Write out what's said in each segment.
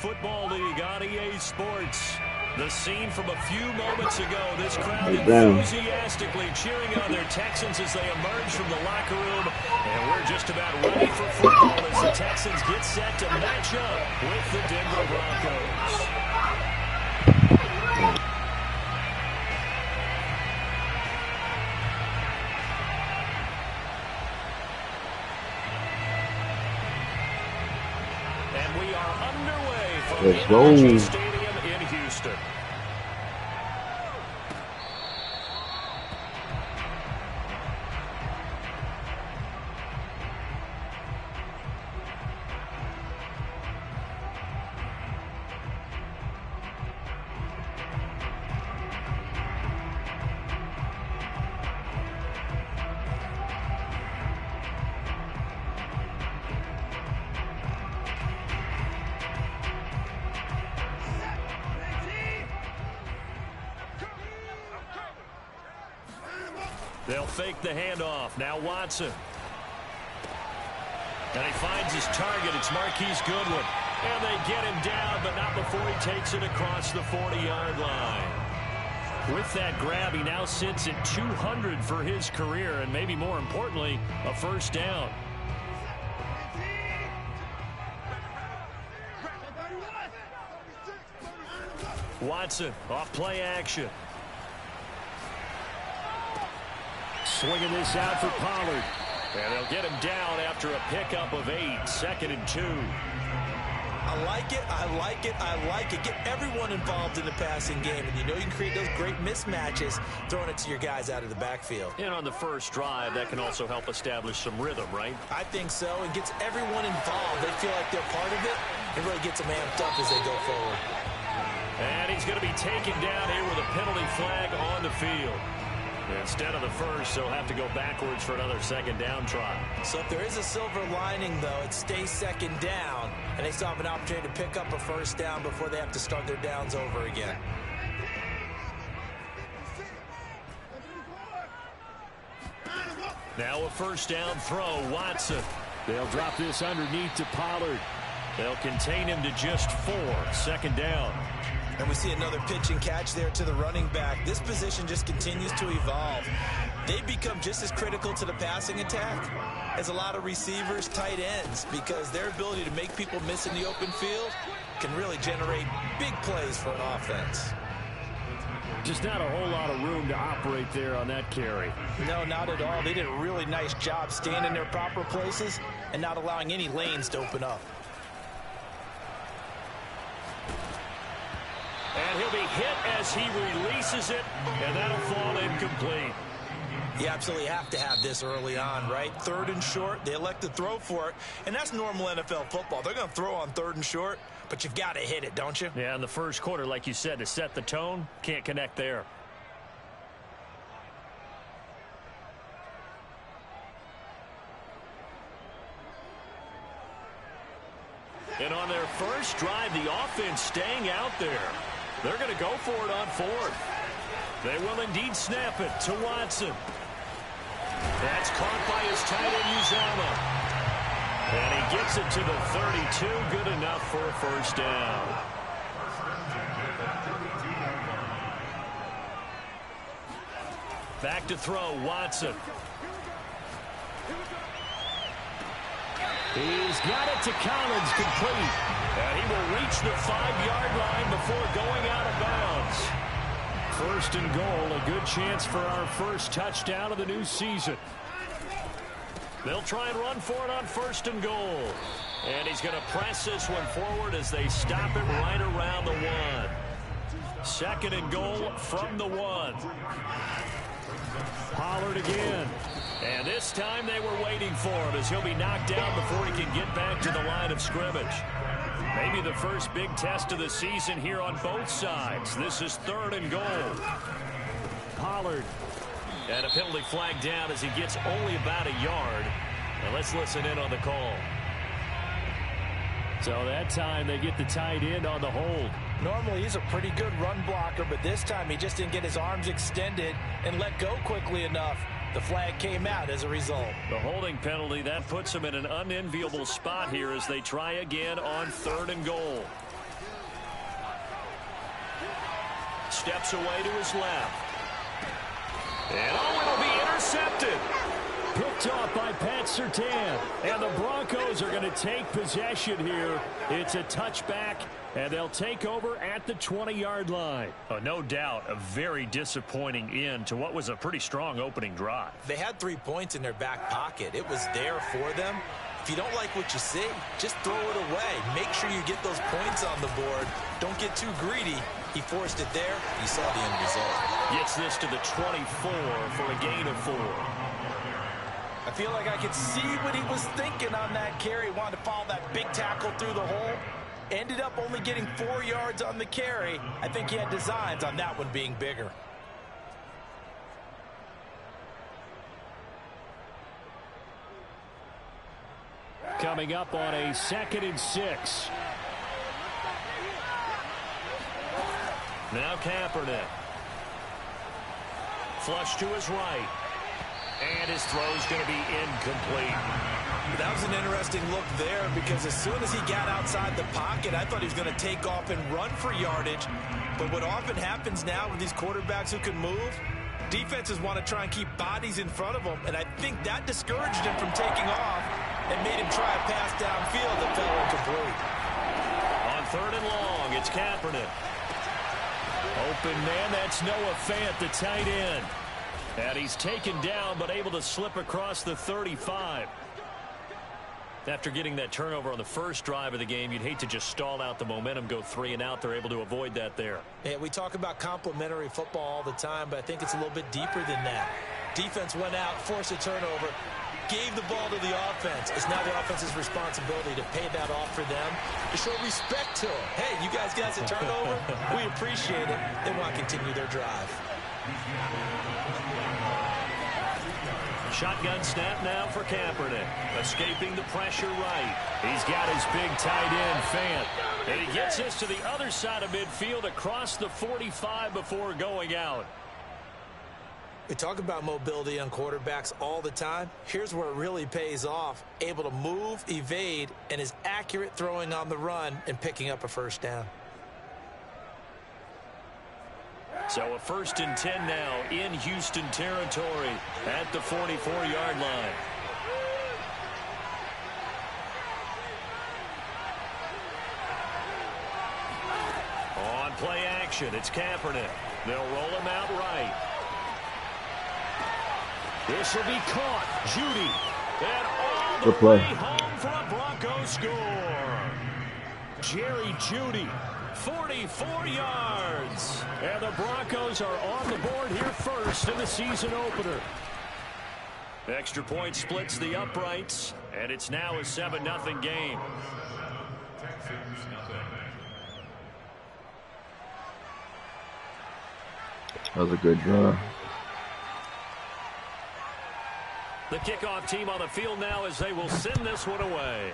Football League on EA Sports. The scene from a few moments ago. This crowd enthusiastically cheering on their Texans as they emerge from the locker room. And we're just about ready for football as the Texans get set to match up with the Denver Broncos. And we are underway from NRG Stadium in Houston. They'll fake the handoff. Now Watson. And he finds his target. It's Marquise Goodwin. And they get him down, but not before he takes it across the 40-yard line. With that grab, he now sits at 200 for his career, and maybe more importantly, a first down. Watson off play action. Swinging this out for Pollard. And they'll get him down after a pickup of 8. 2nd and 2. I like it. I like it. I like it. Get everyone involved in the passing game. And you know you can create those great mismatches throwing it to your guys out of the backfield. And on the first drive, that can also help establish some rhythm, right? I think so. It gets everyone involved. They feel like they're part of it. It really gets them amped up as they go forward. And he's going to be taken down here with a penalty flag on the field. Instead of the first, they'll have to go backwards for another second down try. So if there is a silver lining, though, it stays second down, and they still have an opportunity to pick up a first down before they have to start their downs over again. Now a first down throw, Watson. They'll drop this underneath to Pollard. They'll contain him to just 4. 2nd down. And we see another pitch and catch there to the running back. This position just continues to evolve. They become just as critical to the passing attack as a lot of receivers, tight ends, because their ability to make people miss in the open field can really generate big plays for an offense. Just not a whole lot of room to operate there on that carry. No, not at all. They did a really nice job staying in their proper places and not allowing any lanes to open up. And he'll be hit as he releases it, and that'll fall incomplete. You absolutely have to have this early on, right? 3rd and short, they elect to throw for it, and that's normal NFL football. They're going to throw on 3rd and short, but you've got to hit it, don't you? Yeah, in the first quarter, like you said, to set the tone, can't connect there. And on their first drive, the offense staying out there. They're going to go for it on 4th. They will indeed snap it to Watson. That's caught by his tight end, Uzama. And he gets it to the 32. Good enough for a first down. Back to throw, Watson. He's got it to Collins, complete. And he will reach the 5-yard line before going out of bounds. 1st and goal, a good chance for our first touchdown of the new season. They'll try and run for it on 1st and goal. And he's going to press this one forward as they stop it right around the 1. 2nd and goal from the 1. Pollard again. And this time they were waiting for him as he'll be knocked down before he can get back to the line of scrimmage. Maybe the first big test of the season here on both sides. This is 3rd and goal. Pollard. And a penalty flag down as he gets only about a yard. And let's listen in on the call. So that time they get the tight end on the hold. Normally he's a pretty good run blocker, but this time he just didn't get his arms extended and let go quickly enough. The flag came out as a result. The holding penalty, that puts him in an unenviable spot here as they try again on 3rd and goal. steps away to his left. And it'll be intercepted. Picked off by Pat Surtain. And the Broncos are going to take possession here. It's a touchback, and they'll take over at the 20-yard line. Oh, no doubt a very disappointing end to what was a pretty strong opening drive. They had 3 points in their back pocket. It was there for them. If you don't like what you see, just throw it away. Make sure you get those points on the board. Don't get too greedy. He forced it there. You saw the end result. Gets this to the 24 for a gain of 4. I feel like I could see what he was thinking on that carry. Wanted to follow that big tackle through the hole. Ended up only getting 4 yards on the carry. I think he had designs on that one being bigger. Coming up on a 2nd and 6. Now Kaepernick. Flush to his right. And his throw's going to be incomplete. That was an interesting look there because as soon as he got outside the pocket, I thought he was going to take off and run for yardage. But what often happens now with these quarterbacks who can move, defenses want to try and keep bodies in front of them, and I think that discouraged him from taking off and made him try a pass downfield that fell incomplete. On 3rd and long, it's Kaepernick. Open man, that's Noah Fant, the tight end. And he's taken down, but able to slip across the 35. After getting that turnover on the first drive of the game, you'd hate to just stall out the momentum, go 3 and out. They're able to avoid that there. Yeah, we talk about complementary football all the time, but I think it's a little bit deeper than that. Defense went out, forced a turnover, gave the ball to the offense. It's now the offense's responsibility to pay that off for them, to show respect to them. Hey, you guys got a turnover? We appreciate it. They want to continue their drive. Shotgun snap now for Kaepernick. Escaping the pressure right. He's got his big tight end, Fant. And he gets this to the other side of midfield across the 45 before going out. We talk about mobility on quarterbacks all the time. Here's where it really pays off. Able to move, evade, and is accurate throwing on the run and picking up a first down. So a 1st and 10 now in Houston territory at the 44-yard line. On play action, it's Kaepernick. They'll roll him out right. This will be caught. Judy. And all the way home for a Broncos score. Jerry Judy. 44 yards. And the Broncos are on the board here first in the season opener. Extra point splits the uprights, and it's now a 7-0 game. That was a good draw. The kickoff team on the field now as they will send this one away.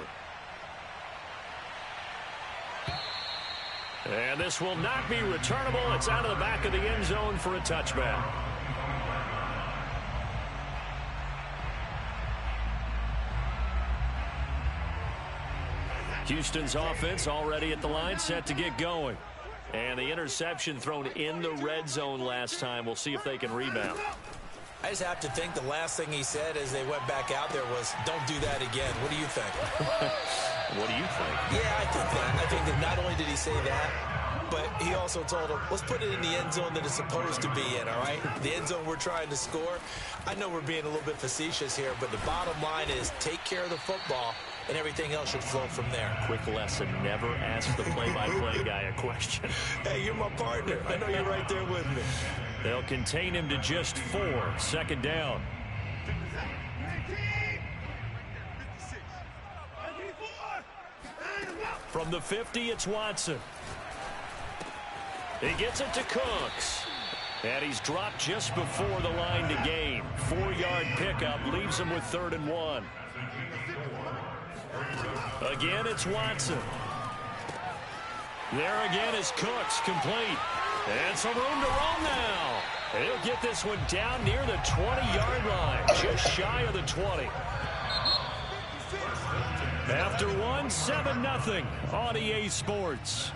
And this will not be returnable. It's out of the back of the end zone for a touchback. Houston's offense already at the line, set to get going. And the interception thrown in the red zone last time. We'll see if they can rebound. I just have to think the last thing he said as they went back out there was, don't do that again. What do you think? What do you think? Yeah, I think that. I think that not only did he say that, but he also told him, let's put it in the end zone that it's supposed to be in, all right? The end zone we're trying to score. I know we're being a little bit facetious here, but the bottom line is take care of the football, and everything else should flow from there. Quick lesson, never ask the play-by-play guy a question. Hey, you're my partner. I know you're right there with me. They'll contain him to just 4. 2nd down. From the 50, it's Watson. He gets it to Cooks. And he's dropped just before the line to gain. 4-yard pickup leaves him with 3rd and 1. Again, it's Watson. There again is Cooks, complete. And some room to roam now. He'll get this one down near the 20-yard line, just shy of the 20. After 1, 7-0 on EA Sports.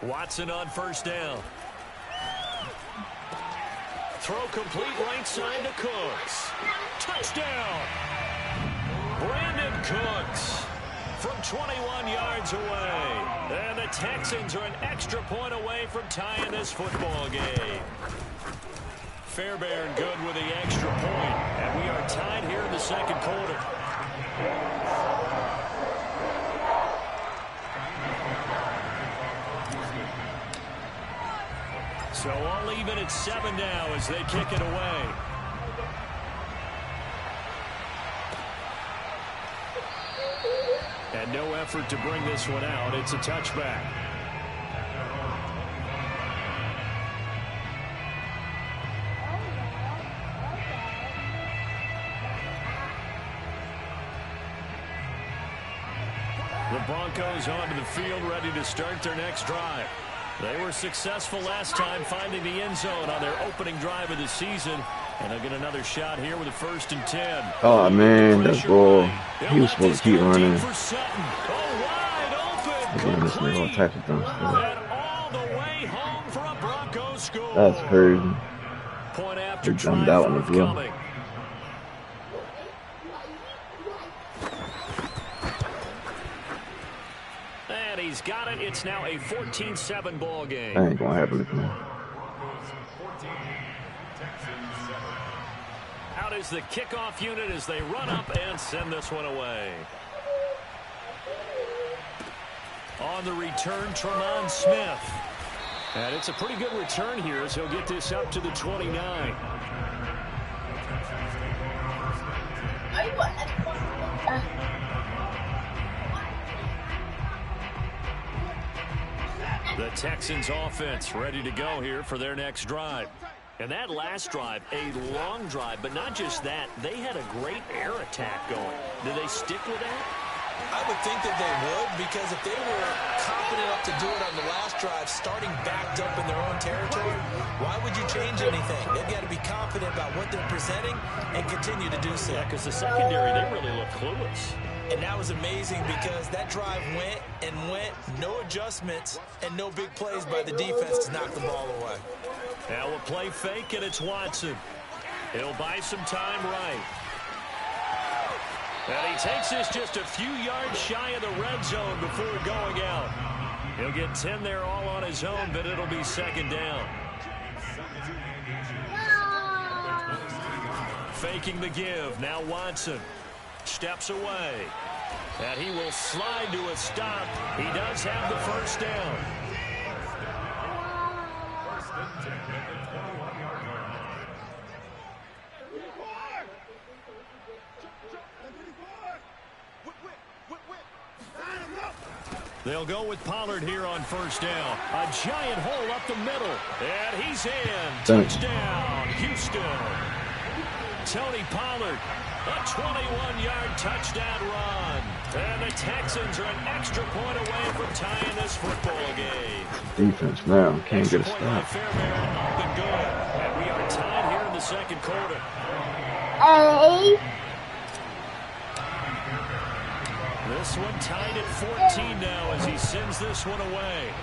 Watson on first down. Throw complete right side to Cooks. Touchdown! Brandon Cooks from 21 yards away. And the Texans are an extra point away from tying this football game. Fairbairn good with the extra point. And we are tied here in the second quarter. So all even at 7 now as they kick it away. And no effort to bring this one out. It's a touchback. The Broncos onto the field ready to start their next drive. They were successful last time finding the end zone on their opening drive of the season. And they'll get another shot here with a 1st and 10. Oh, man, that's ball. He was supposed to keep running. Again, this nigga all types of dumb stuff. That's crazy. He jumped out in the blue. He's got it. It's now a 14-7 ball game. That ain't gonna happen again. Out is the kickoff unit as they run up and send this one away. On the return, Tremont Smith. And it's a pretty good return here as he'll get this up to the 29. The Texans offense ready to go here for their next drive. And that last drive, a long drive, but not just that. They had a great air attack going. Do they stick with that? I would think that they would, because if they were confident enough to do it on the last drive, starting backed up in their own territory, why would you change anything? They've got to be confident about what they're presenting and continue to do so. Yeah, because the secondary, they really look clueless. And that was amazing because that drive went and went, no adjustments, and no big plays by the defense to knock the ball away. Now a play fake, and it's Watson. He'll buy some time right. And he takes this just a few yards shy of the red zone before going out. He'll get 10 there all on his own, but it'll be 2nd down. Faking the give. Now Watson steps away. And he will slide to a stop. He does have the 1st down. They'll go with Pollard here on 1st down. A giant hole up the middle. And he's in. Touchdown, Houston. Tony Pollard, a 21-yard touchdown run. And the Texans are an extra point away from tying this football game. Defense now can't get a stop. Fairbairn up and good. And we are tied here in the second quarter. This one tied at 14 now as he sends this one away.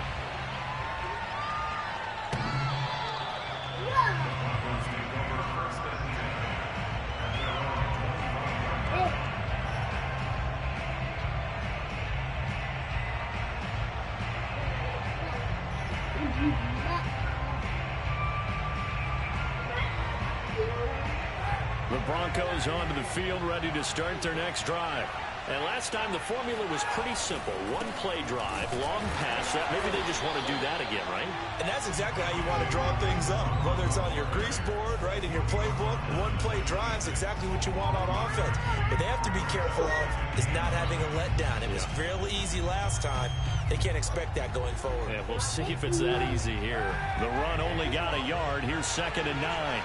The Broncos onto the field ready to start their next drive. And last time the formula was pretty simple. One-play drive, long pass. Maybe they just want to do that again, right? And that's exactly how you want to draw things up. Whether it's on your grease board, right, in your playbook, one-play drive is exactly what you want on offense. But they have to be careful of is not having a letdown. It was fairly easy last time. They can't expect that going forward. Yeah, we'll see if it's that easy here. The run only got a yard. Here's 2nd and 9.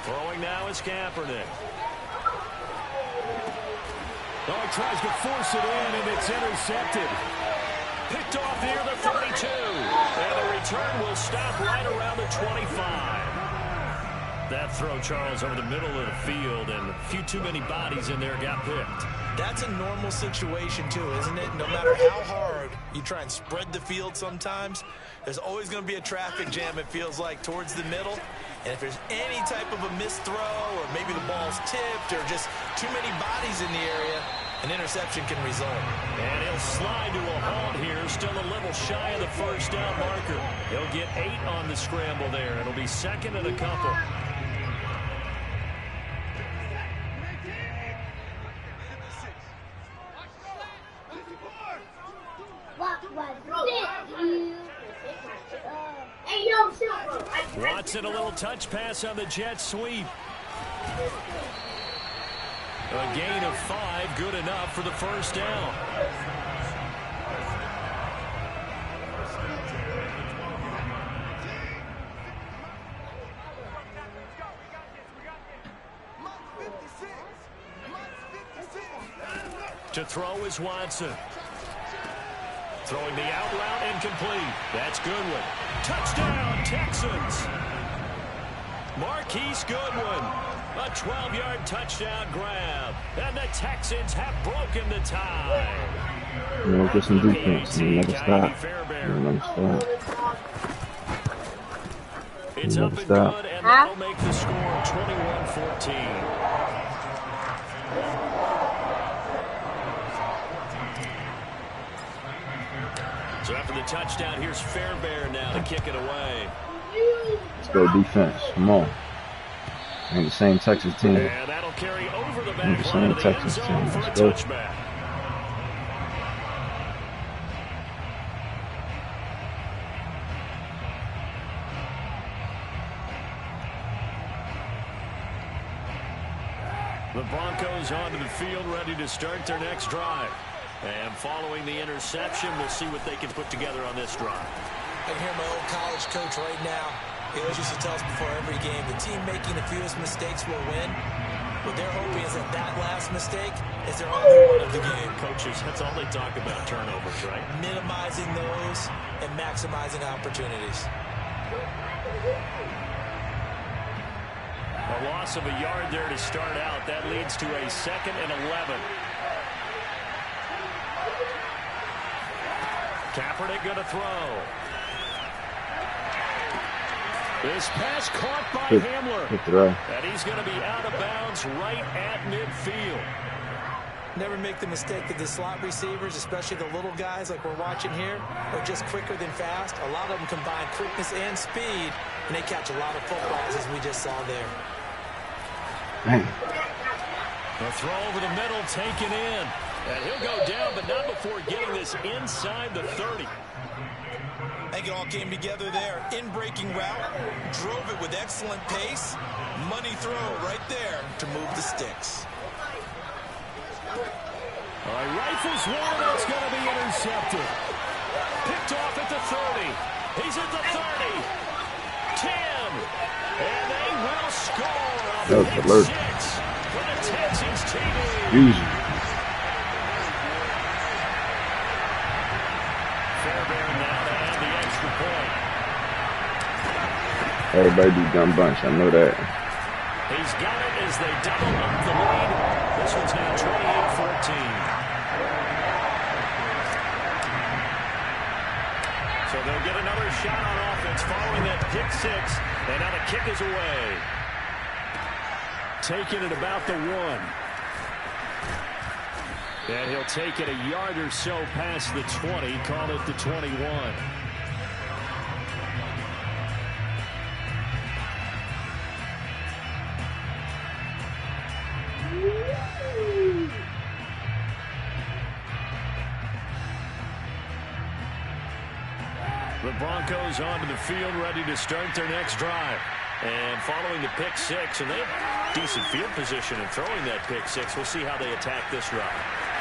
Throwing now is Kaepernick. Oh, he tries to force it in, and it's intercepted. Picked off near the 32. And the return will stop right around the 25. That throw, Charles, over the middle of the field, and a few too many bodies in there got picked. That's a normal situation, too, isn't it? No matter how hard you try and spread the field sometimes, there's always going to be a traffic jam, it feels like, towards the middle. And if there's any type of a missed throw or maybe the ball's tipped or just too many bodies in the area, an interception can result. And he'll slide to a halt here, still a little shy of the first down marker. He'll get 8 on the scramble there. It'll be second and a couple. Watson, a little touch pass on the jet sweep. A gain of 5, good enough for the first down. To throw is Watson. Throwing the out route incomplete. That's Goodwin. Touchdown, Texans. Marquise Goodwin. A 12-yard touchdown grab. And the Texans have broken the tie. Get some defense. Never stop. Never stop. It's up and good, and that'll make the score 21-14. So after the touchdown, here's Fairbairn now to kick it away. Let's go defense. Come on. And the same Texas team. And that'll carry over the back line of the end zone for a touchback. The Broncos onto the field, ready to start their next drive. And following the interception, we'll see what they can put together on this drive. I can hear my old college coach right now. He always used to tell us before every game, the team making the fewest mistakes will win. What they're hoping is that that last mistake is their only one of the game. Coaches, that's all they talk about, turnovers, right? Minimizing those and maximizing opportunities. A loss of a yard there to start out. That leads to a 2nd and 11. Kaepernick going to throw. This pass caught by Hamler. And he's going to be out of bounds right at midfield. Never make the mistake that the slot receivers, especially the little guys like we're watching here, are just quicker than fast. A lot of them combine quickness and speed, and they catch a lot of footballs, as we just saw there. A throw over the middle, taken in. And he'll go down, but not before getting this inside the 30. I think it all came together there. In-breaking route, drove it with excellent pace. Money throw right there to move the sticks. All right, rifles one, that's going to be intercepted. Picked off at the 30. He's at the 30. 10. And they will score a pick 6 for the Texans team. Easy. Fairbairn now to add the extra point. Everybody do dumb bunch. I know that. He's got it as they double up the lead. This one's now 28-14. So they'll get another shot on offense following that pick 6. And now the kick is away. Taking it about the 1. And he'll take it a yard or so past the 20, call it the 21. The Broncos onto the field, ready to start their next drive. And following the pick 6, and they have decent field position in throwing that pick 6. We'll see how they attack this drive.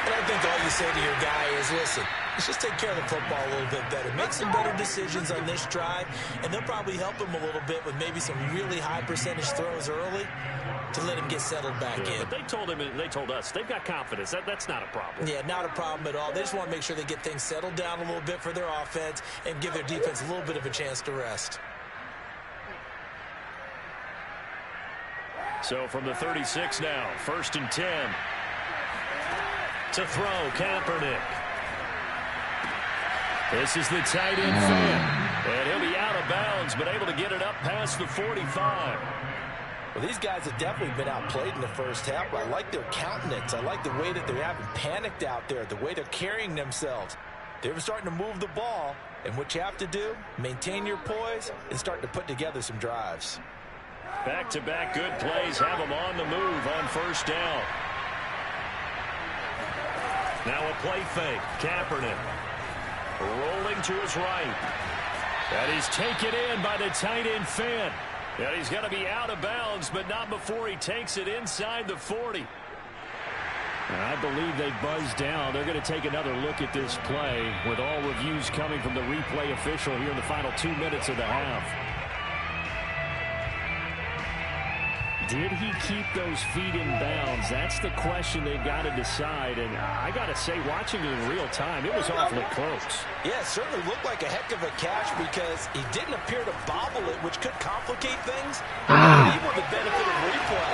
And I think all you say to your guy is, listen, let's just take care of the football a little bit better. Make some better decisions on this drive, and they'll probably help him a little bit with maybe some really high percentage throws early to let him get settled back in. But they told him, and they told us, they've got confidence. That's not a problem. Yeah, not a problem at all. They just want to make sure they get things settled down a little bit for their offense and give their defense a little bit of a chance to rest. So from the 36 now, 1st and 10. To throw, Kaepernick. This is the tight end fan. And he'll be out of bounds, but able to get it up past the 45. Well, these guys have definitely been outplayed in the first half. I like their countenance. I like the way that they haven't panicked out there, the way they're carrying themselves. They're starting to move the ball, and what you have to do, maintain your poise and start to put together some drives. Back-to-back good plays have them on the move on 1st down. Now a play fake. Kaepernick rolling to his right. And he's taken in by the tight end Fant. And he's going to be out of bounds, but not before he takes it inside the 40. And I believe they buzzed down. They're going to take another look at this play with all reviews coming from the replay official here in the final 2 minutes of the half. Did he keep those feet in bounds? That's the question they've got to decide. And I got to say, watching it in real time, it was awfully close. Yeah, it certainly looked like a heck of a catch because he didn't appear to bobble it, which could complicate things. Even with the benefit of replay.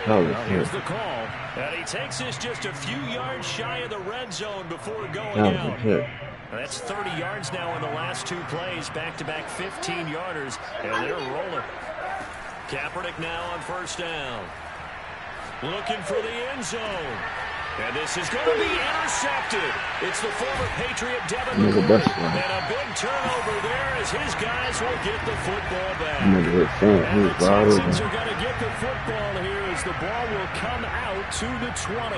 Well, here's the call. And he takes this just a few yards shy of the red zone before going out. That's 30 yards now in the last 2 plays. Back-to-back 15-yarders. And they're rolling. Kaepernick now on 1st down. Looking for the end zone. And this is going to be intercepted. It's the former Patriot Devin McCourty. And a big turnover there as his guys will get the football back. And the Texans are going to get the football here as the ball will come out to the 20.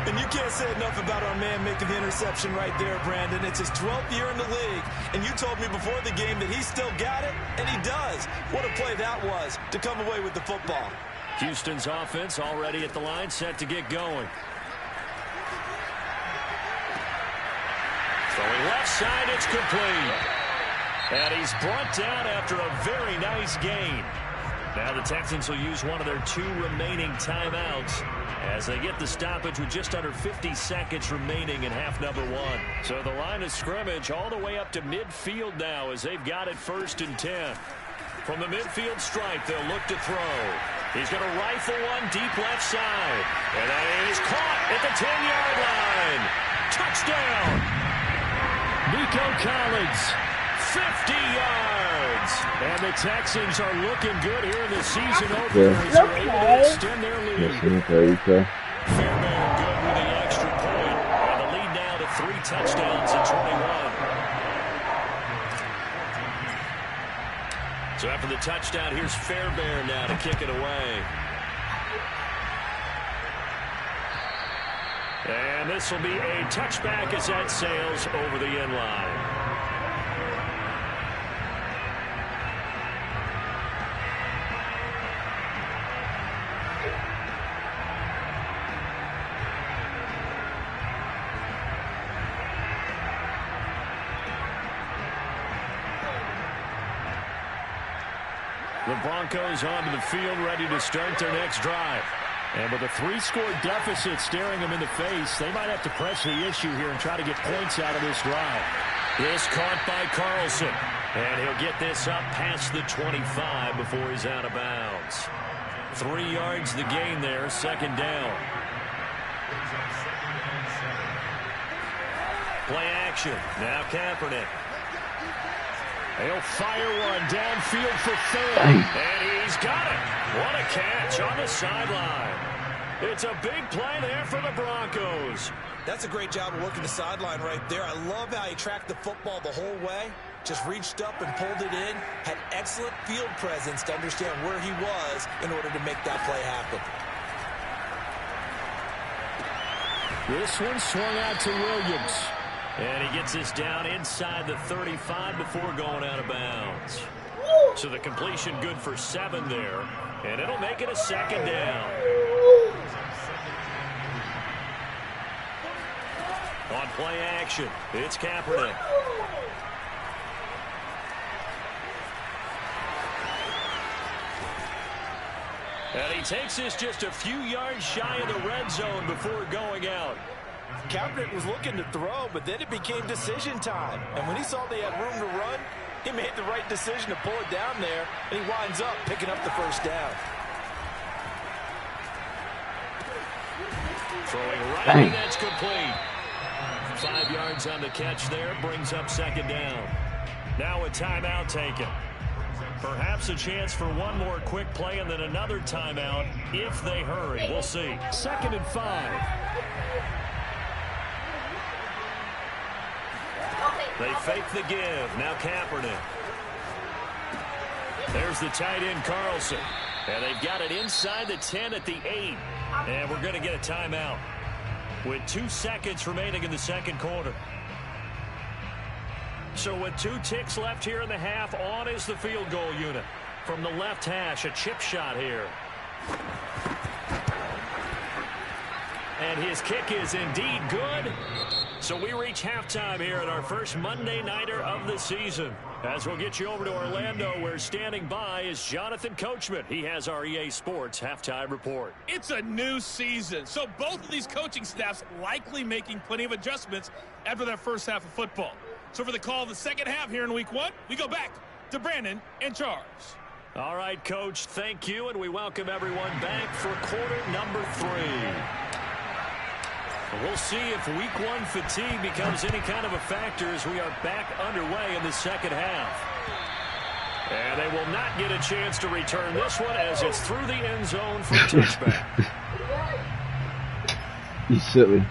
And you can't say enough about our man making the interception right there, Brandon. It's his 12th year in the league, and you told me before the game that he still got it, and he does. What a play that was to come away with the football. Houston's offense already at the line, set to get going. Throwing left side, it's complete. And he's brought down after a very nice gain. Now the Texans will use one of their 2 remaining timeouts as they get the stoppage with just under 50 seconds remaining in half number 1. So the line of scrimmage all the way up to midfield now as they've got it 1st and 10. From the midfield stripe, they'll look to throw. He's going to rifle one deep left side. And that is caught at the 10-yard line. Touchdown. Nico Collins, 50 yards. And the Texans are looking good here in the season opener as they're able to extend their lead. Fairbairn good with the extra point. And the lead now to 3 touchdowns in 21. So after the touchdown, here's Fairbairn now to kick it away. And this will be a touchback as that sails over the end line. The Broncos onto the field, ready to start their next drive. And with a 3-score deficit staring them in the face, they might have to press the issue here and try to get points out of this drive. This caught by Carlson. And he'll get this up past the 25 before he's out of bounds. 3 yards the gain there, 2nd down. Play action. Now Kaepernick. He'll fire one downfield for Fant. And he's got it. What a catch on the sideline. It's a big play there for the Broncos. That's a great job of working the sideline right there. I love how he tracked the football the whole way. Just reached up and pulled it in. Had excellent field presence to understand where he was in order to make that play happen. This one swung out to Williams. And he gets this down inside the 35 before going out of bounds. So the completion good for 7 there. And it'll make it a 2nd down. On play action, it's Kaepernick. And he takes this just a few yards shy of the red zone before going out. Kaepernick was looking to throw, but then it became decision time. And when he saw they had room to run, he made the right decision to pull it down there, and he winds up picking up the 1st down. Throwing right, Dang. and that's complete. 5 yards on the catch there, brings up second down. Now a timeout taken. Perhaps a chance for one more quick play and then another timeout if they hurry. We'll see. 2nd and 5. They fake the give. Now Kaepernick. There's the tight end, Carlson. And they've got it inside the 10 at the 8. And we're going to get a timeout with 2 seconds remaining in the second quarter. So with 2 ticks left here in the half, on is the field goal unit. From the left hash, a chip shot here. And his kick is indeed good. So we reach halftime here at our first Monday Nighter of the season. As we'll get you over to Orlando, where standing by is Jonathan Coachman. He has our EA Sports halftime report. It's a new season, so both of these coaching staffs likely making plenty of adjustments after that first half of football. So for the call of the second half here in week 1, we go back to Brandon and Charles. All right, Coach, thank you, and we welcome everyone back for quarter number 3. We'll see if week 1 fatigue becomes any kind of a factor as we are back underway in the second half. And they will not get a chance to return this one as it's through the end zone for a touchback. He's silly.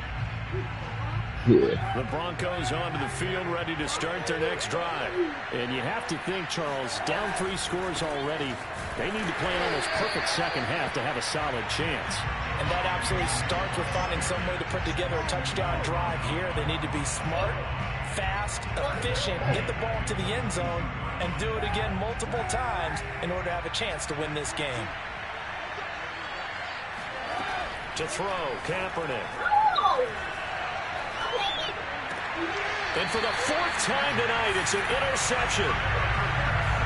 Yeah. The Broncos onto the field, ready to start their next drive. And you have to think, Charles, down 3 scores already. They need to play an almost perfect second half to have a solid chance. And that absolutely starts with finding some way to put together a touchdown drive here. They need to be smart, fast, efficient, get the ball into the end zone, and do it again multiple times in order to have a chance to win this game. To throw, Kaepernick. And for the 4th time tonight, it's an interception.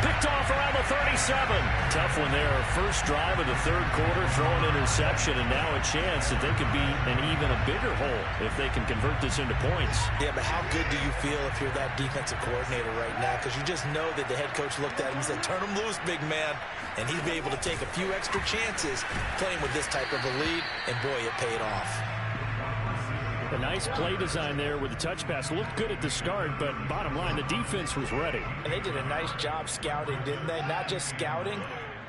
Picked off around the 37. Tough one there. First drive of the 3rd quarter, throwing interception, and now a chance that they could be an even a bigger hole if they can convert this into points. Yeah, but how good do you feel if you're that defensive coordinator right now? Because you just know that the head coach looked at him and said, turn him loose, big man. And he'd be able to take a few extra chances playing with this type of a lead, and boy, it paid off. A nice play design there with the touch pass. Looked good at the start, but bottom line, the defense was ready. And they did a nice job scouting, didn't they? Not just scouting,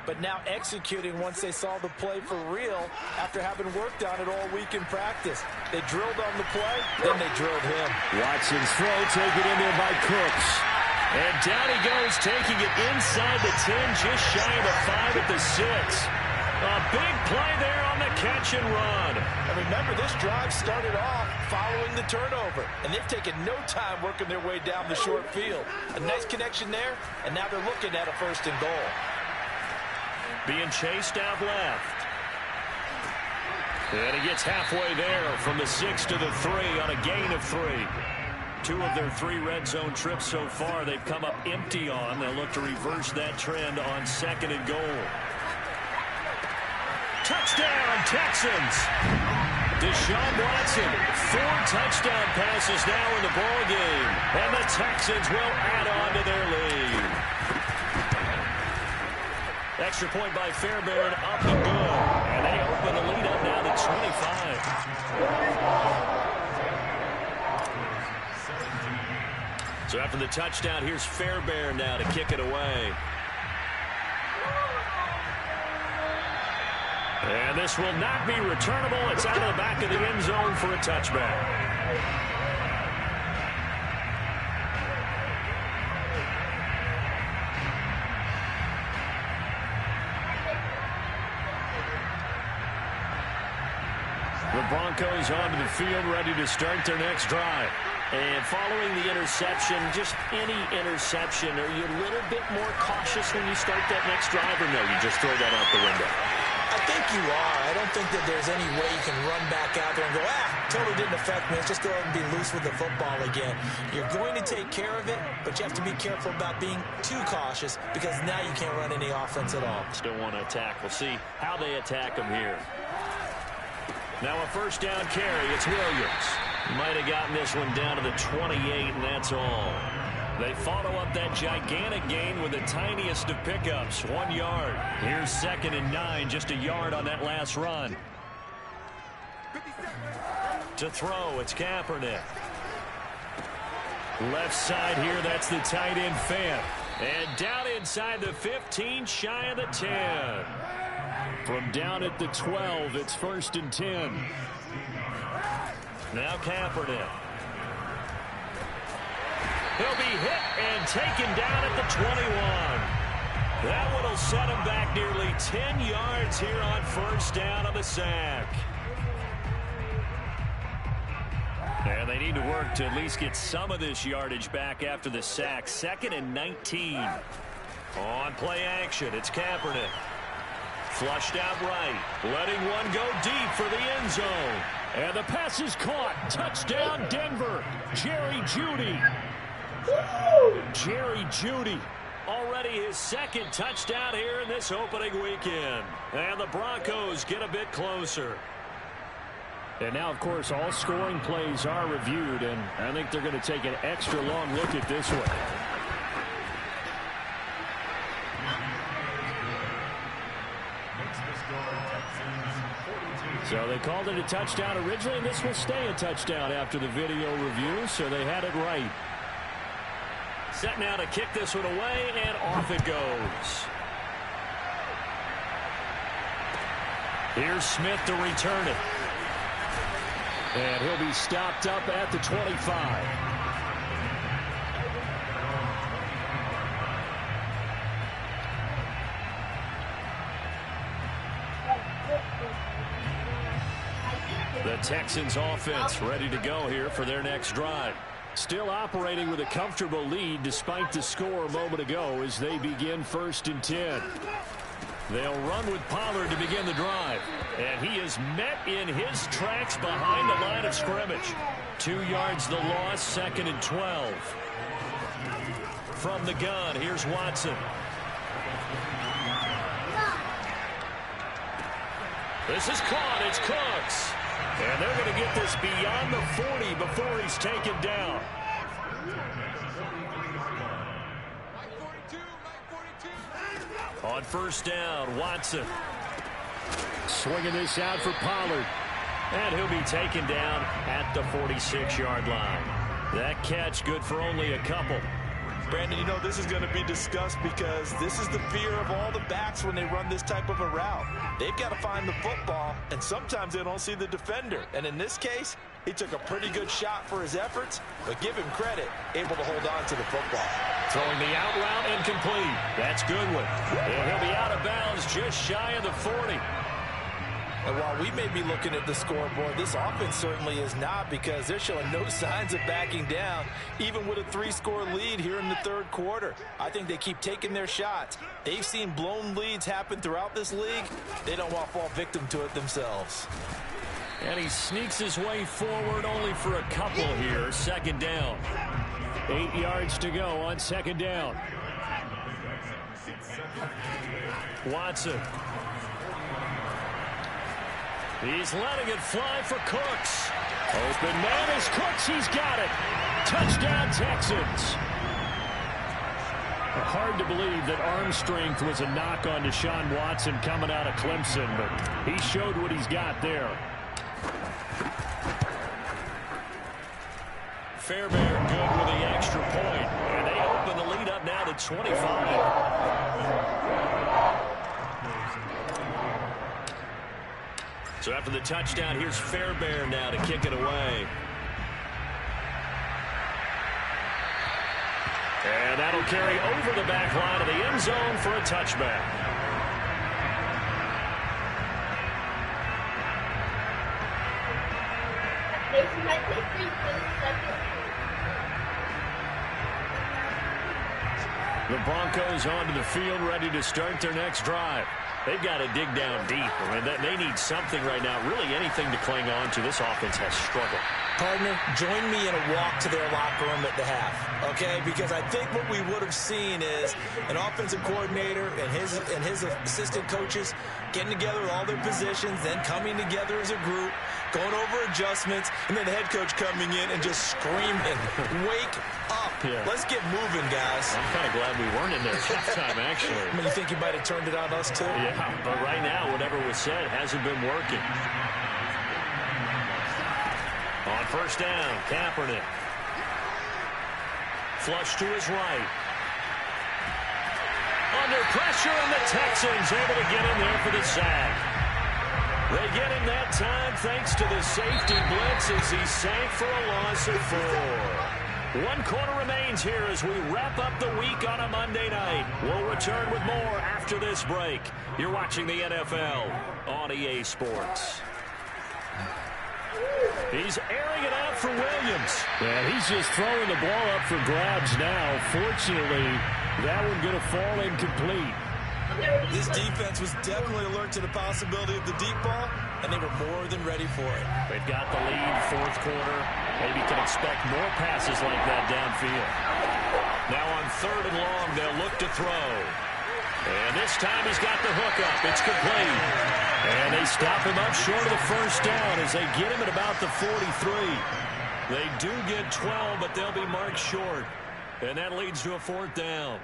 but now executing once they saw the play for real after having worked on it all week in practice. They drilled on the play, then they drilled him. Watson's throw, taken in there by Cooks. And down he goes, taking it inside the 10, just shy of the 5 at the 6. A big play there on the catch and run. And remember, this drive started off following the turnover. And they've taken no time working their way down the short field. A nice connection there, and now they're looking at a 1st and goal. Being chased out left. And he gets halfway there from the 6 to the 3 on a gain of 3. 2 of their 3 red zone trips so far they've come up empty on. They'll look to reverse that trend on 2nd and goal. Touchdown, Texans. Deshaun Watson, 4 touchdown passes now in the ball game. And the Texans will add on to their lead. Extra point by Fairbairn, up and good. And they open the lead up now to 25. So after the touchdown, here's Fairbairn now to kick it away. And this will not be returnable. It's out of the back of the end zone for a touchback. The Broncos onto the field, ready to start their next drive. And following the interception, just any interception, are you a little bit more cautious when you start that next drive, or no, you just throw that out the window? I think you are. I don't think that there's any way you can run back out there and go, totally didn't affect me. Let's just go ahead and be loose with the football again. You're going to take care of it, but you have to be careful about being too cautious because now you can't run any offense at all. Still want to attack. We'll see how they attack them here. Now a 1st down carry. It's Williams. Might have gotten this one down to the 28, and that's all. They follow up that gigantic gain with the tiniest of pickups, 1 yard. Here's 2nd and 9, just a yard on that last run. To throw, it's Kaepernick. Left side here, that's the tight end Fant. And down inside the 15, shy of the 10. From down at the 12, it's 1st and 10. Now Kaepernick. He'll be hit and taken down at the 21. That one will set him back nearly 10 yards here on 1st down on the sack. And they need to work to at least get some of this yardage back after the sack. 2nd and 19. On play action, it's Kaepernick. Flushed out right. Letting one go deep for the end zone. And the pass is caught. Touchdown, Denver. Jerry Jeudy. Jerry Jeudy. Already his 2nd touchdown here in this opening weekend. And the Broncos get a bit closer. And now, of course, all scoring plays are reviewed, and I think they're going to take an extra long look at this one. So they called it a touchdown originally, and this will stay a touchdown after the video review, so they had it right. Set now to kick this one away, and off it goes. Here's Smith to return it. And he'll be stopped up at the 25. The Texans offense ready to go here for their next drive. Still operating with a comfortable lead despite the score a moment ago as they begin 1st and 10. They'll run with Pollard to begin the drive. And he is met in his tracks behind the line of scrimmage. 2 yards the loss, 2nd and 12. From the gun, here's Watson. This is caught, it's Cooks. And they're going to get this beyond the 40 before he's taken down. On 1st down, Watson. Swinging this out for Pollard. And he'll be taken down at the 46-yard line. That catch good for only a couple. Brandon, you know, this is going to be discussed because this is the fear of all the backs when they run this type of a route. They've got to find the football, and sometimes they don't see the defender. And in this case, he took a pretty good shot for his efforts, but give him credit, able to hold on to the football. Throwing the out route and complete. That's Goodwin. And he'll be out of bounds just shy of the 40. And while we may be looking at the scoreboard, this offense certainly is not, because they're showing no signs of backing down, even with a 3-score lead here in the 3rd quarter. I think they keep taking their shots. They've seen blown leads happen throughout this league. They don't want to fall victim to it themselves. And he sneaks his way forward only for a couple here. 2nd down. 8 yards to go on 2nd down. Watson. He's letting it fly for Cooks. Open man is Cooks. He's got it. Touchdown, Texans. Hard to believe that arm strength was a knock on Deshaun Watson coming out of Clemson, but he showed what he's got there. Fairbairn good with the extra point. And they open the lead up now to 25. So after the touchdown, here's Fairbairn now to kick it away. And that'll carry over the back line of the end zone for a touchback. The Broncos onto the field, ready to start their next drive. They've got to dig down deep. I mean, they need something right now, really anything to cling on to. This offense has struggled. Partner, join me in a walk to their locker room at the half, okay? Because I think what we would have seen is an offensive coordinator and his assistant coaches getting together with all their positions, then coming together as a group, going over adjustments, and then the head coach coming in and just screaming, wake up. Yeah. Let's get moving, guys. I'm kind of glad we weren't in there halftime, actually. I mean, you think you might have turned it on us, too? Yeah, but right now, whatever was said hasn't been working. On first down, Kaepernick. Flush to his right. Under pressure, and the Texans able to get in there for the sack. They get him that time thanks to the safety blitz as he sank for a loss of 4. 1 quarter remains here as we wrap up the week on a Monday night. We'll return with more after this break. You're watching the NFL on EA Sports. He's airing it out for Williams. And he's just throwing the ball up for grabs now. Fortunately, that one going to fall incomplete. This defense was definitely alert to the possibility of the deep ball, and they were more than ready for it. They've got the lead, 4th quarter. Maybe can expect more passes like that downfield. Now on 3rd and long, they'll look to throw. And this time he's got the hook up. It's complete. And they stop him up short of the first down as they get him at about the 43. They do get 12, but they'll be marked short. And that leads to a 4th down.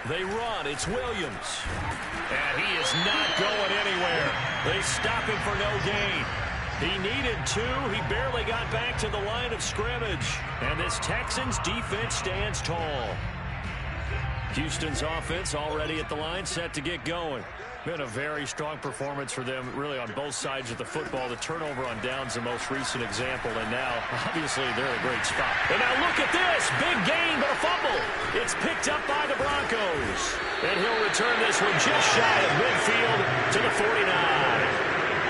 They run. It's Williams. And he is not going anywhere. They stop him for no gain. He needed 2. He barely got back to the line of scrimmage. And this Texans defense stands tall. Houston's offense already at the line, set to get going. Been a very strong performance for them, really, on both sides of the football. The turnover on downs, the most recent example, and now, obviously, they're in a great spot. And now look at this. Big gain, but a fumble. It's picked up by the Broncos. And he'll return this one just shy of midfield to the 49.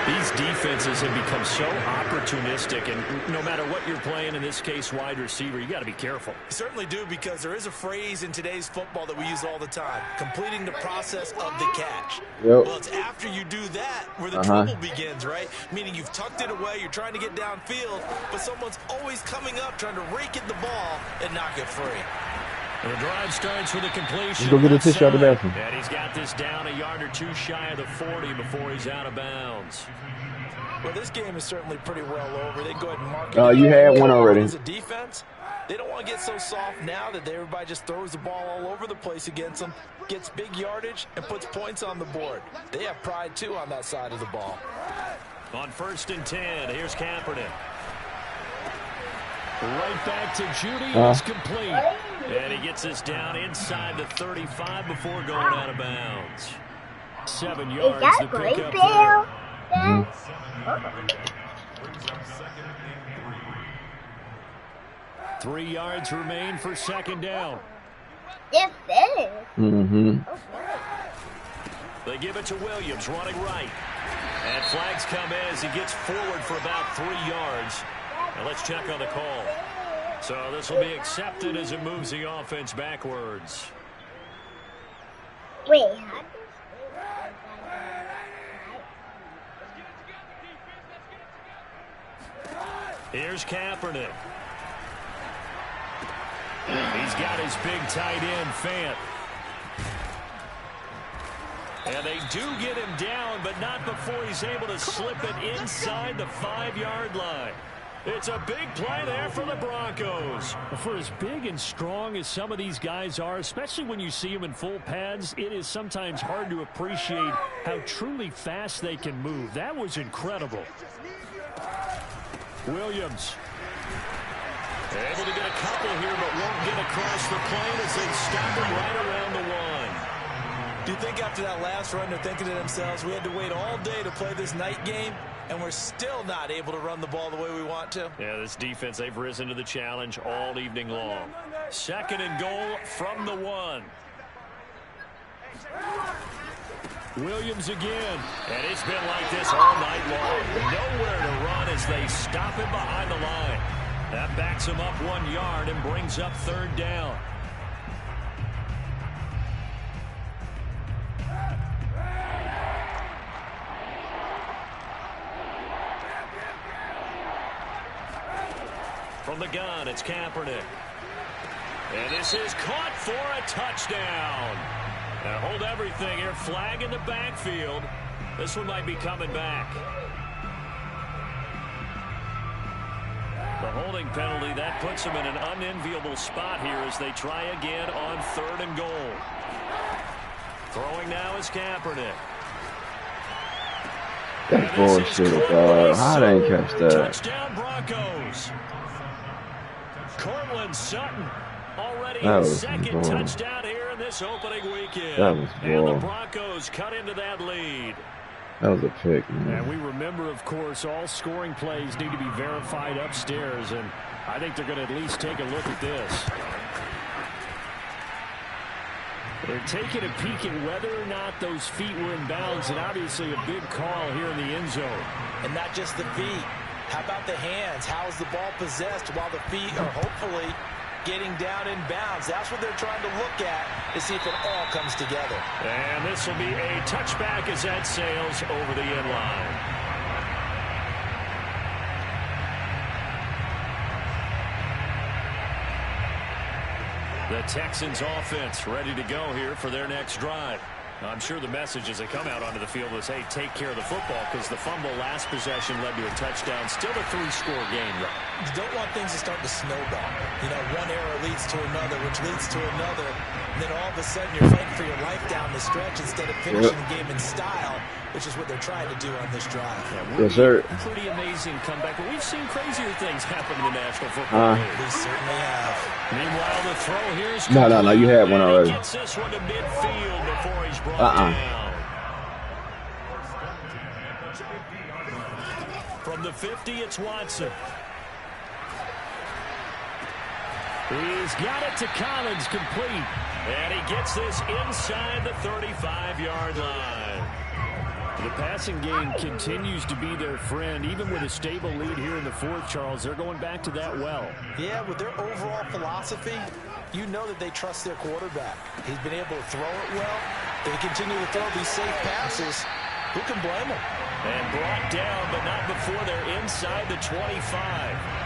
These defenses have become so opportunistic, and no matter what you're playing, in this case, wide receiver, you got to be careful. You certainly do, because there is a phrase in today's football that we use all the time: completing the process of the catch. Yep. Well, it's after you do that where the trouble begins, right? Meaning you've tucked it away, you're trying to get downfield, but someone's always coming up trying to rake in the ball and knock it free. And the drive starts with a completion. Let's go get a tissue out of the bathroom. And he's got this down a yard or 2 shy of the 40 before he's out of bounds. Well, this game is certainly pretty well over. They go ahead and mark it. You had one already. As a defense, they don't want to get so soft now that everybody just throws the ball all over the place against them, gets big yardage, and puts points on the board. They have pride, too, on that side of the ball. On 1st and 10, here's Kaepernick. Right back to Judy. It's complete. And he gets this down inside the 35 before going out of bounds. 7 yards to pick up there. 3 yards remain for 2nd down. They give it to Williams, running right. And flags come in as he gets forward for about 3 yards. Now let's check on the call. So this will be accepted as it moves the offense backwards. Wait. Here's Kaepernick. He's got his big tight end, Fant. And they do get him down, but not before he's able to slip it inside the 5-yard line. It's a big play there for the Broncos. For as big and strong as some of these guys are, especially when you see them in full pads, it is sometimes hard to appreciate how truly fast they can move. That was incredible. Williams. Able to get a couple here, but won't get across the plane as they stop him right around the 1. Do you think after that last run they're thinking to themselves, we had to wait all day to play this night game, and we're still not able to run the ball the way we want to? Yeah, this defense, they've risen to the challenge all evening long. 2nd and goal from the 1. Williams again. And it's been like this all night long. Nowhere to run as they stop him behind the line. That backs him up 1 yard and brings up 3rd down. From the gun, it's Kaepernick. And this is caught for a touchdown. Now hold everything here. Flag in the backfield. This one might be coming back. The holding penalty, that puts them in an unenviable spot here as they try again on 3rd and goal. Throwing now is Kaepernick. That's bullshit, dog. How they ain't catch that? Touchdown Broncos. Cortland Sutton already his second touchdown here in this opening weekend. That was and the Broncos cut into that lead. That was a pick, man. And we remember, of course, all scoring plays need to be verified upstairs, and I think they're going to at least take a look at this. They're taking a peek at whether or not those feet were in bounds, and obviously a big call here in the end zone. And not just the feet. How about the hands? How is the ball possessed while the feet are hopefully getting down in bounds? That's what they're trying to look at to see if it all comes together. And this will be a touchback as that sails over the end line. The Texans offense ready to go here for their next drive. I'm sure the message as they come out onto the field was, hey, take care of the football, because the fumble last possession led to a touchdown. Still a 3-score game, though. You don't want things to start to snowball. You know, one error leads to another, which leads to another. And then all of a sudden you're fighting for your life down the stretch instead of finishing the game in style, which is what they're trying to do on this drive. Yeah, yes, sir. Pretty amazing comeback. But we've seen crazier things happen in the National Football League. We certainly have. Meanwhile, the throw here is No, you had one already. He gets this one to midfield before he's brought down. From the 50, it's Watson. He's got it to Collins, complete. And he gets this inside the 35-yard line. The passing game continues to be their friend. Even with a stable lead here in the 4th, Charles, they're going back to that well. Yeah, with their overall philosophy, you know that they trust their quarterback. He's been able to throw it well. They continue to throw these safe passes. Who can blame them? And brought down, but not before they're inside the 25.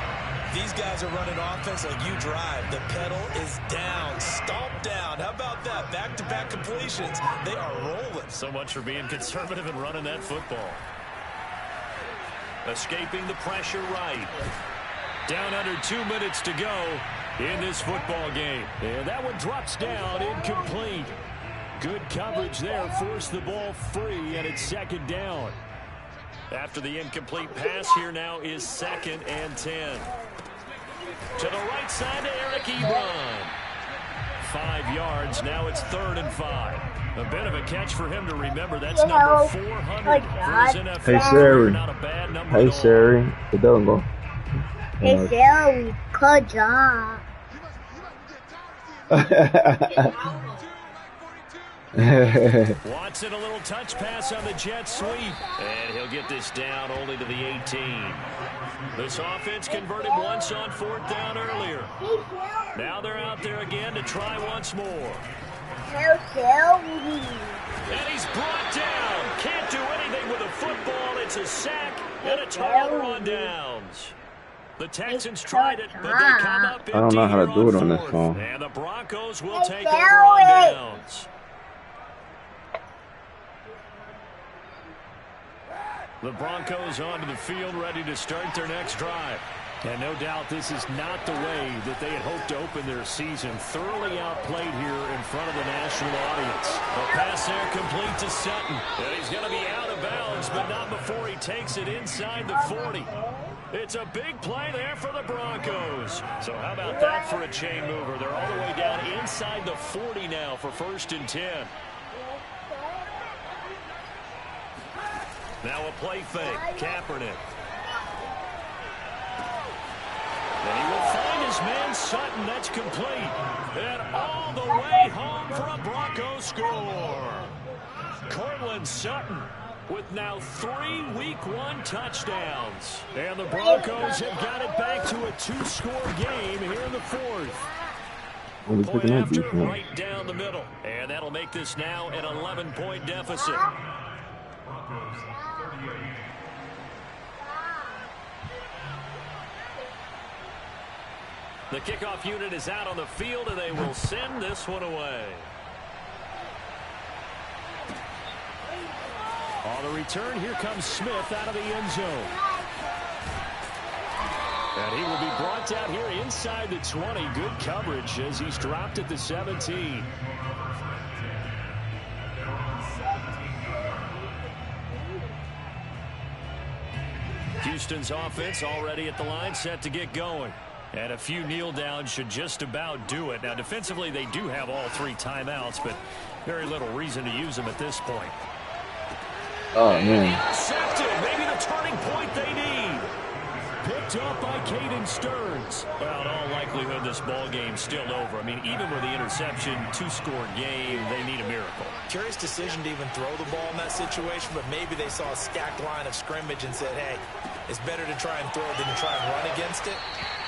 These guys are running offense like you drive. The pedal is down, stomped down. How about that? Back-to-back completions. They are rolling. So much for being conservative and running that football. Escaping the pressure right. Down under 2 minutes to go in this football game. And that one drops down, incomplete. Good coverage there, forced the ball free, and it's 2nd down. After the incomplete pass, here now is 2nd and 10. To the right side to Eric Ebron. 5 yards, now it's 3rd and 5. A bit of a catch for him to remember. That's number 400 for his NFL. Hey, Sherry. Not a bad number Hey, Sherry. It doesn't go. Hey, Sherry. Good job. Watson, a little touch pass on the jet sweep. And he'll get this down only to the 18. This offense converted once on 4th down earlier. Now they're out there again to try once more. And he's brought down. Can't do anything with a football. It's a sack and a turnover on downs. The Texans tried it, but they come up empty. I don't know how to do it on this 4th. phone. And the Broncos will take over on downs. The Broncos onto the field, ready to start their next drive. And no doubt this is not the way that they had hoped to open their season. Thoroughly outplayed here in front of the national audience. The pass there complete to Sutton. And he's going to be out of bounds, but not before he takes it inside the 40. It's a big play there for the Broncos. So how about that for a chain mover? They're all the way down inside the 40 now for 1st and 10. Now a play fake. Kaepernick. And he will find his man Sutton. That's complete. And all the way home for a Broncos score. Cortland Sutton with now 3 week 1 touchdowns. And the Broncos have got it back to a 2-score game here in the 4th. Point after, right down the middle. And that'll make this now an 11-point deficit. The kickoff unit is out on the field, and they will send this one away. On the return, here comes Smith out of the end zone. And he will be brought down here inside the 20. Good coverage as he's dropped at the 17. Houston's offense already at the line, set to get going. And a few kneel downs should just about do it. Now, defensively, they do have all 3 timeouts, but very little reason to use them at this point. Oh, man. Intercepted. Maybe the turning point they need. Picked up by Caden Stearns. Well, in all likelihood, this ball game's still over. I mean, even with the interception, 2-score game, they need a miracle. Curious decision to even throw the ball in that situation, but maybe they saw a stacked line of scrimmage and said, hey, it's better to try and throw than to try and run against it.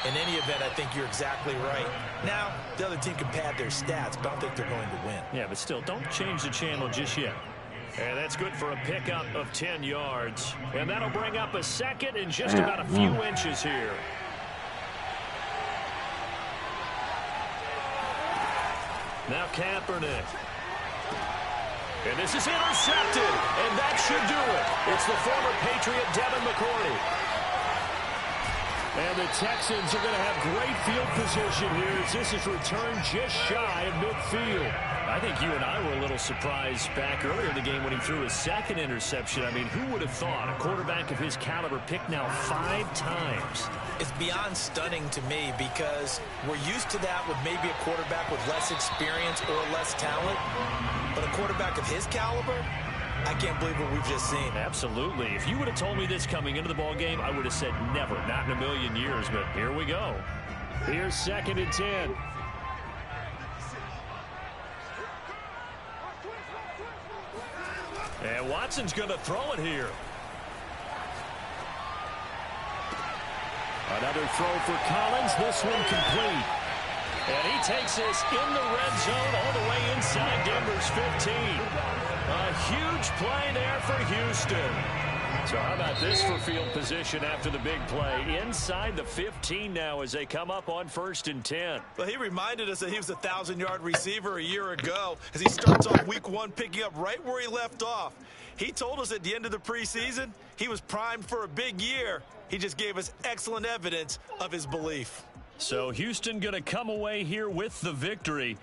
In any event, I think you're exactly right. Now, the other team can pad their stats, but I don't think they're going to win. Yeah, but still, don't change the channel just yet. And that's good for a pickup of 10 yards. And that'll bring up a second and just about a few inches here. Now Kaepernick. And this is intercepted. And that should do it. It's the former Patriot Devin McCourty. And the Texans are going to have great field position here as this is returned just shy of midfield. I think you and I were a little surprised back earlier in the game when he threw his second interception. I mean, who would have thought a quarterback of his caliber picked now 5 times? It's beyond stunning to me because we're used to that with maybe a quarterback with less experience or less talent. But a quarterback of his caliber, I can't believe what we've just seen. Absolutely. If you would have told me this coming into the ball game, I would have said never, not in a million years. But here we go. Here's 2nd and 10. And Watson's going to throw it here. Another throw for Collins. This one complete. And he takes this in the red zone all the way inside Denver's 15. A huge play there for Houston. So how about this for field position after the big play? Inside the 15 now as they come up on 1st and 10. Well, he reminded us that he was a 1,000-yard receiver a year ago as he starts off week 1 picking up right where he left off. He told us at the end of the preseason he was primed for a big year. He just gave us excellent evidence of his belief. So Houston going to come away here with the victory.